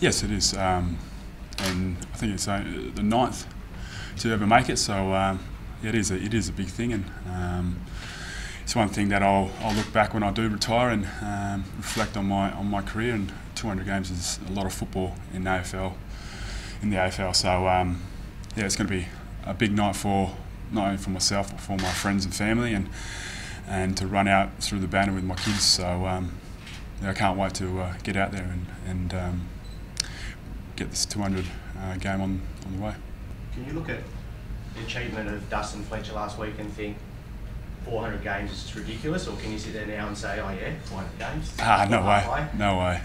Yes, it is, and I think it's the ninth to ever make it. So yeah, it is a big thing, and it's one thing that I'll look back when I do retire and reflect on my career. And 200 games is a lot of football in the AFL. So yeah, it's going to be a big night for not only for myself but for my friends and family, and to run out through the banner with my kids. So yeah, I can't wait to get out there and get this 200 game on the way. Can you look at the achievement of Dustin Fletcher last week and think 400 games is ridiculous, or can you sit there now and say, oh yeah, 400 games? No way.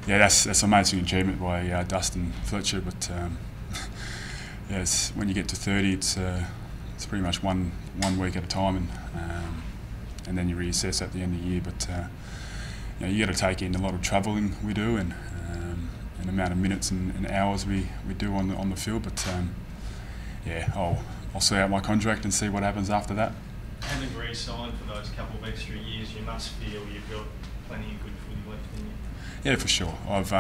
Yeah, that's an amazing achievement by Dustin Fletcher, but yeah, when you get to 30, it's pretty much one week at a time, and then you reassess at the end of the year. But you know, you got to take in a lot of travelling we do, and the amount of minutes and hours we do on the field. But yeah, I'll see out my contract and see what happens after that. Having re-signed for those couple of extra years, you must feel you've got plenty of good footy left in you. Yeah, for sure. I've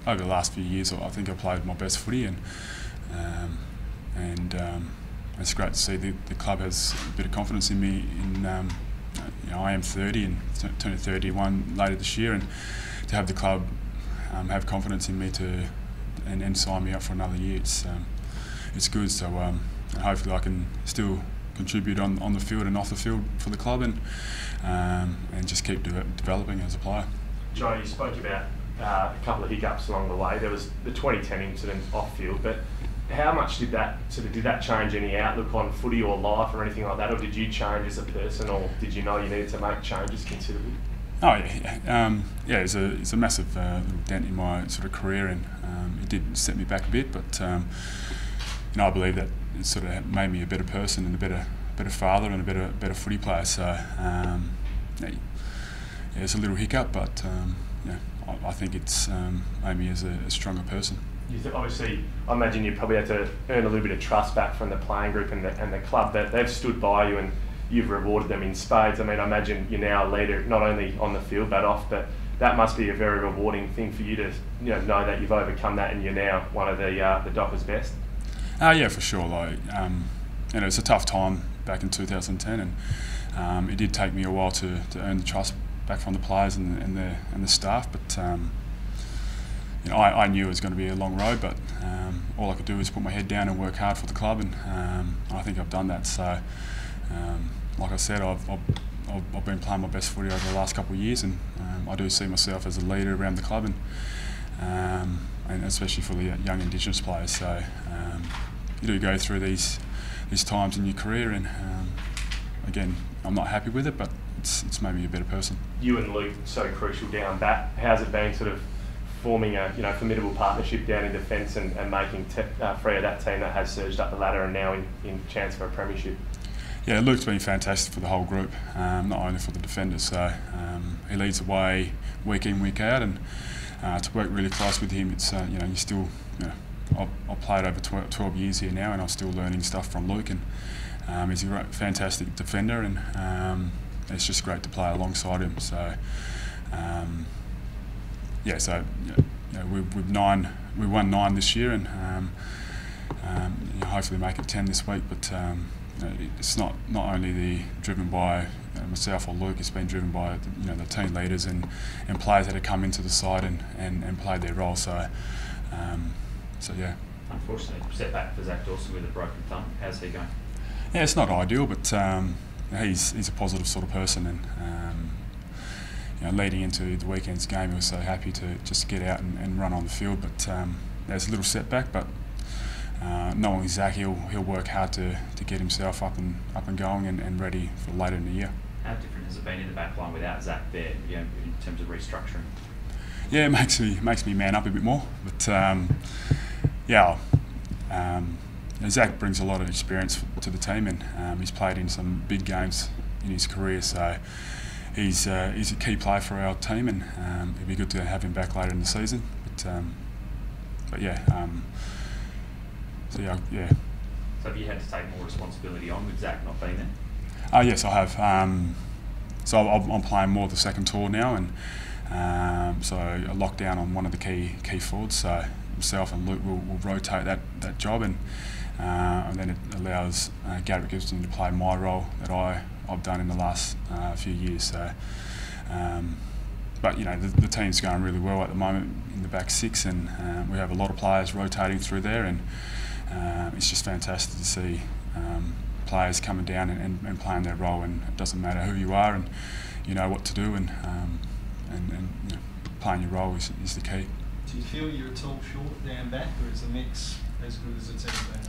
over the last few years, I think I've played my best footy, and it's great to see the club has a bit of confidence in me. You know, I am 30 and turning 31 later this year, and to have the club have confidence in me and sign me up for another year, it's good. So hopefully I can still contribute on the field and off the field for the club, and just keep developing as a player. Johnny, you spoke about a couple of hiccups along the way. There was the 2010 incident off field, but how much did that change any outlook on footy or life or anything like that, or did you change as a person, or did you know you needed to make changes considerably? Oh yeah, yeah. It's a massive little dent in my sort of career, and it did set me back a bit. But you know, I believe that it sort of made me a better person and a better father and a better footy player. So yeah, it's a little hiccup, but yeah, I think it's made me as a stronger person. Obviously, I imagine you probably had to earn a little bit of trust back from the playing group and the club, that they've stood by you and you've rewarded them in spades. I mean, I imagine you're now a leader, not only on the field but off, but that must be a very rewarding thing for you to know that you've overcome that and you're now one of the Dockers' best. Yeah, for sure. Like, you know, it's a tough time back in 2010, and it did take me a while to earn the trust back from the players and the staff. But you know, I knew it was going to be a long road, but all I could do was put my head down and work hard for the club, and I think I've done that. So, like I said, I've been playing my best footy over the last couple of years, and I do see myself as a leader around the club, and especially for the young Indigenous players. So you do go through these times in your career, and again, I'm not happy with it, but it's made me a better person. You and Luke so crucial down bat. How's it been sort of forming a formidable partnership down in defence and making Freo that team that has surged up the ladder and now in chance for a premiership? Yeah, Luke's been fantastic for the whole group, not only for the defenders. So he leads the way week in, week out, and to work really close with him, it's you know, you still, you know, I've played over 12 years here now, and I'm still learning stuff from Luke, and he's a fantastic defender, and it's just great to play alongside him. So yeah, so you know, we won 9 this year, and you know, hopefully make it 10 this week. But you know, it's not only driven by myself or Luke. It's been driven by the team leaders and players that have come into the side and played their role. So yeah. Unfortunately, setback for Zach Dawson with a broken thumb. How's he going? Yeah, it's not ideal, but he's a positive sort of person, and you know, leading into the weekend's game, he was so happy to just get out and run on the field. But there's a little setback, but knowing Zach, he'll work hard to get himself up and going and ready for later in the year. How different has it been in the back line without Zach there, in terms of restructuring? Yeah, it makes me man up a bit more. But yeah, Zach brings a lot of experience to the team, and he's played in some big games in his career. So he's a key player for our team, and it'd be good to have him back later in the season. But yeah. So yeah. So have you had to take more responsibility on with Zach not being there? Yes, I have. So I'm playing more the second tour now, and So a lockdown on one of the key forwards. So myself and Luke will rotate that job, and then it allows Garrett Gibson to play my role that I've done in the last few years. So, but the team's going really well at the moment in the back six, and we have a lot of players rotating through there, and it's just fantastic to see players coming down and playing their role. And it doesn't matter who you are, and you know what to do, and playing your role is the key. Do you feel you're a tall short down back, or is the mix as good as it's ever been at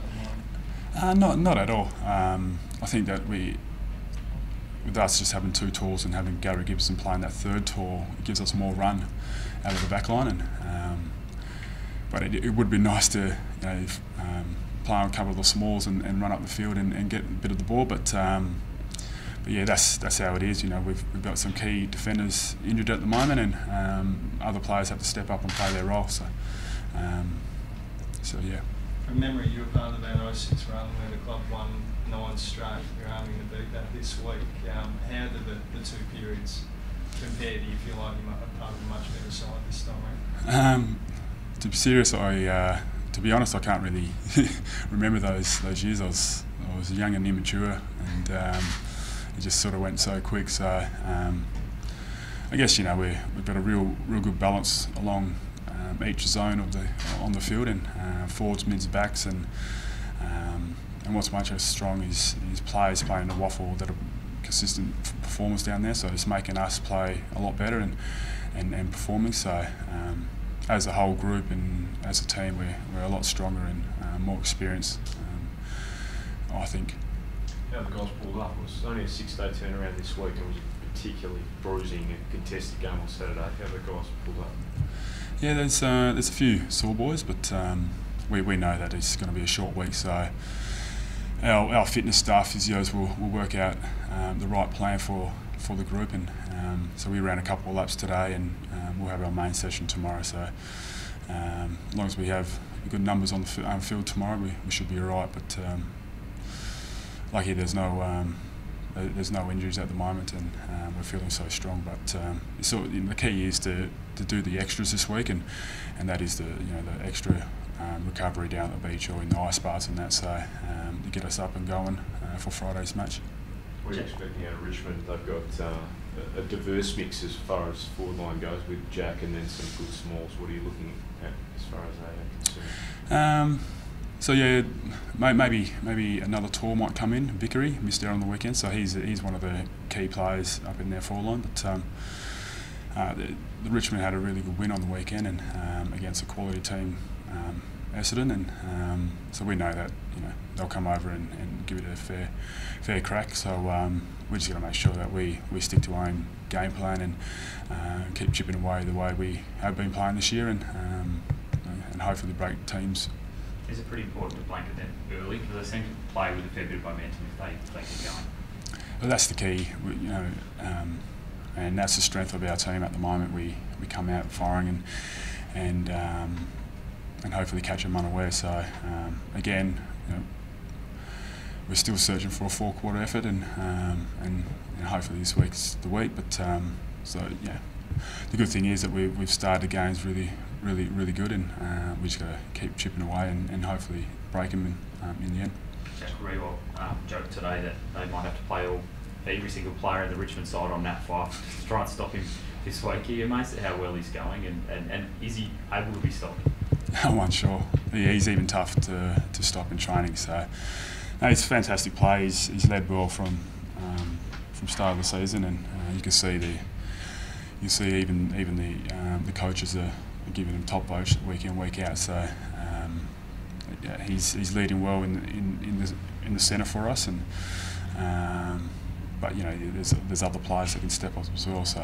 the moment? Not at all. I think that with us just having two talls and having Gary Gibson playing that third tall, it gives us more run out of the back line. And but it would be nice to play on a couple of the smalls and run up the field and get a bit of the ball. But yeah, that's how it is. We've got some key defenders injured at the moment, and other players have to step up and play their role. So yeah. From memory, you were part of that 06 run where the club won 9 straight. You're aiming to beat that this week. How do the two periods compare? Do you feel like you're part of a much better side this time around? To be serious, to be honest, I can't really remember those years. I was young and immature, and it just sort of went so quick. So I guess we've got a real good balance along each zone on the field, and forwards, mids, backs, and what's much as strong is players playing the waffle that are consistent performers down there. So it's making us play a lot better and performing. So as a whole group and as a team, we're a lot stronger and more experienced, I think. How the guys pulled up? It was only a 6-day turnaround this week, and it was a particularly bruising and contested game on Saturday. How the guys pulled up? Yeah, there's a few sore boys, but we know that it's going to be a short week. So our fitness staff, physios, will work out the right plan for the group, and so we ran a couple of laps today, and we'll have our main session tomorrow. So as long as we have good numbers on the field tomorrow, we should be all right. But lucky there's no injuries at the moment, and we're feeling so strong. But the key is to do the extras this week, and that is the extra recovery down at the beach or in the ice baths and that. So to get us up and going for Friday's match. What are you expecting out of Richmond? They've got a diverse mix as far as forward line goes, with Jack and then some good smalls. What are you looking at as far as they are concerned? So yeah, maybe another tall might come in. Vickery missed out on the weekend, so he's one of the key players up in their forward line. But the Richmond had a really good win on the weekend, and against a quality team, Essendon, and so we know that they'll come over and give it a fair crack. So we're just going to make sure that we stick to our own game plan and keep chipping away the way we have been playing this year, and hopefully break teams. Is it pretty important to blanket them early, because they seem to play with a fair bit of momentum if they keep going? Well, that's the key, and that's the strength of our team at the moment. We come out firing and hopefully catch them unaware. So again, we're still searching for a 4-quarter effort, and hopefully this week's the week. But so yeah, the good thing is that we've started the games really good, and we just got to keep chipping away and hopefully break them in the end. Jack Riewoldt joked today that they might have to play every single player in the Richmond side on Nat Fyfe to try and stop him this week. Are you amazed at how well he's going, and is he able to be stopped? I'm unsure. Yeah, he's even tough to stop in training. So no, he's a fantastic player. He's led well from start of the season, and you can see even the coaches are giving him top votes week in, week out. So yeah, he's leading well in the centre for us, and but there's other players that can step up as well. So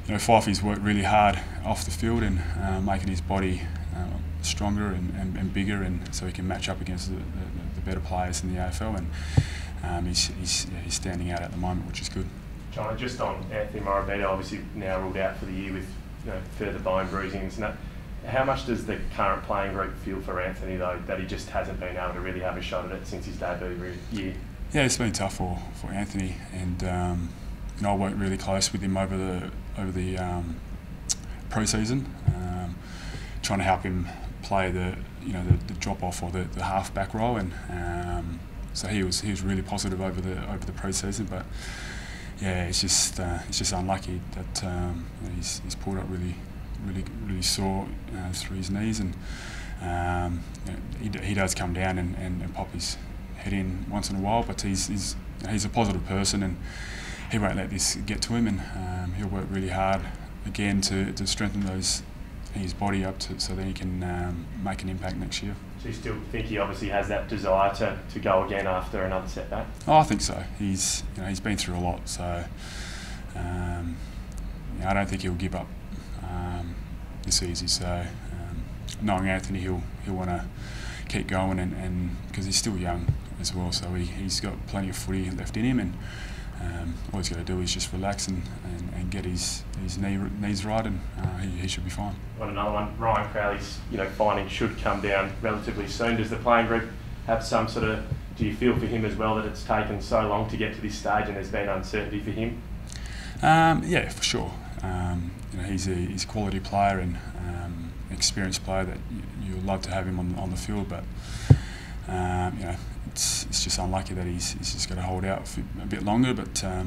Fyfe's worked really hard off the field and making his body stronger and bigger, and so he can match up against the better players in the AFL, and he's standing out at the moment, which is good. John, just on Anthony Morabito, obviously now ruled out for the year with further bone bruisings and that. How much does the current playing group feel for Anthony, though, that he just hasn't been able to really have a shot at it since his debut year? Yeah, it's been tough for Anthony, and I worked really close with him over the pre-season, trying to help him play the drop off or the half back role, and so he was really positive over the pre-season. But yeah, it's just unlucky that he's pulled up really sore through his knees, and he does come down and pop his head in once in a while. But he's a positive person, and he won't let this get to him, and he'll work really hard again to strengthen his body up so that he can make an impact next year. So you still think he obviously has that desire to go again after another setback? Oh, I think so. He's been through a lot, so I don't think he'll give up this easy. So knowing Anthony, he'll want to keep going, and because he's still young as well, so he's got plenty of footy left in him, and all he's got to do is just relax and get his knees right, and he should be fine. Well, another one, Ryan Crowley's finding should come down relatively soon. Does the playing group have some sort of, do you feel for him as well that it's taken so long to get to this stage and there's been uncertainty for him? Yeah, for sure. He's a quality player and experienced player that you'd love to have him on the field, but it's just unlucky that he's just got to hold out for a bit longer. But I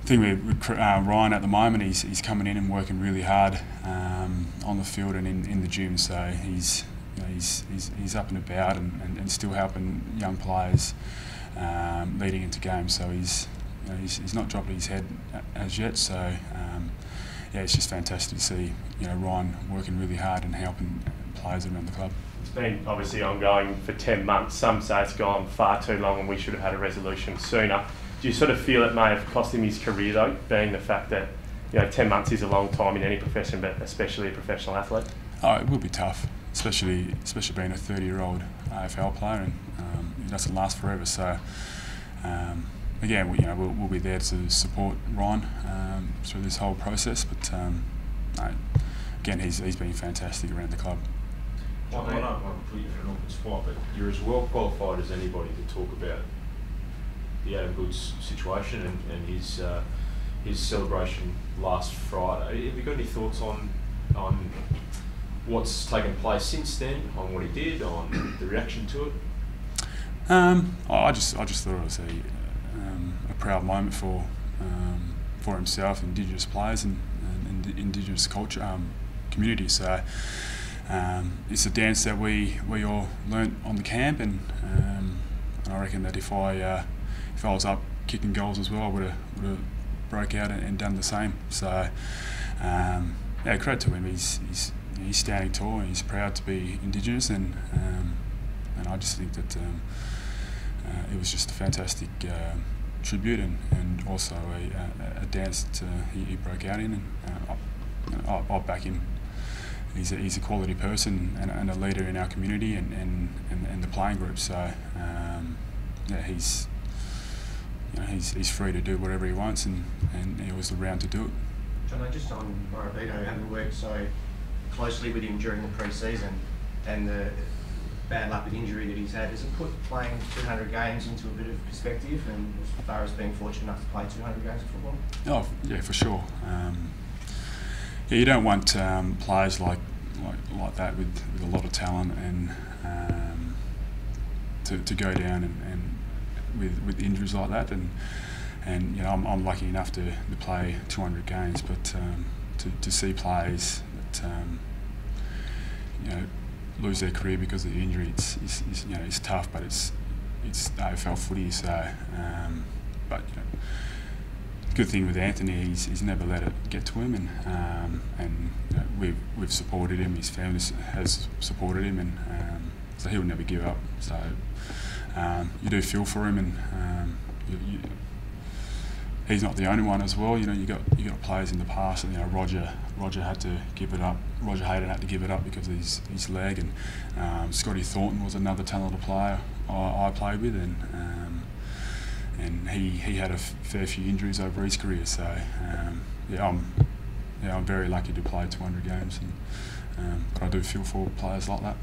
think with Ryan at the moment, he's coming in and working really hard on the field and in the gym. So he's up and about and still helping young players leading into games. So he's not dropped his head as yet. So yeah, it's just fantastic to see Ryan working really hard and helping players around the club. It's been obviously ongoing for 10 months. Some say it's gone far too long and we should have had a resolution sooner. Do you sort of feel it may have cost him his career though, being the fact that 10 months is a long time in any profession, but especially a professional athlete? Oh, it will be tough, especially being a 30-year-old AFL player, and it doesn't last forever. So again, we'll be there to support Ryan through this whole process. But again, he's been fantastic around the club. I don't want to put you in an awkward spot, but you're as well qualified as anybody to talk about the Adam Goodes situation and his celebration last Friday. Have you got any thoughts on what's taken place since then, on what he did, on the reaction to it? I just thought it was a proud moment for himself, Indigenous players, and Indigenous culture community. So it's a dance that we all learnt on the camp, and I reckon that if I was up kicking goals as well, I would have broke out and done the same. So yeah, credit to him. He's standing tall and he's proud to be Indigenous, and I just think that it was just a fantastic tribute and also a dance that he broke out in, and I'll back him. He's a quality person and a leader in our community and the playing group. So yeah, he's free to do whatever he wants, and he was around to do it. John, just on Morabito, having worked so closely with him during the pre-season and the bad luck with injury that he's had, does it put playing 200 games into a bit of perspective, and as far as being fortunate enough to play 200 games of football? Oh yeah, for sure. Yeah, you don't want players like that with a lot of talent and to go down and with injuries like that, and I'm lucky enough to play 200 games, but to see players that lose their career because of the injury, it's tough, but it's AFL footy. So but good thing with Anthony, he's never let it get to him, and we've supported him. His family has supported him, and so he'll never give up. So you do feel for him, and he's not the only one as well. You got players in the past. Roger had to give it up. Roger Hayden had to give it up because of his leg, and Scotty Thornton was another talented player I played with, and he had a fair few injuries over his career. So I'm very lucky to play 200 games, but I do feel for players like that.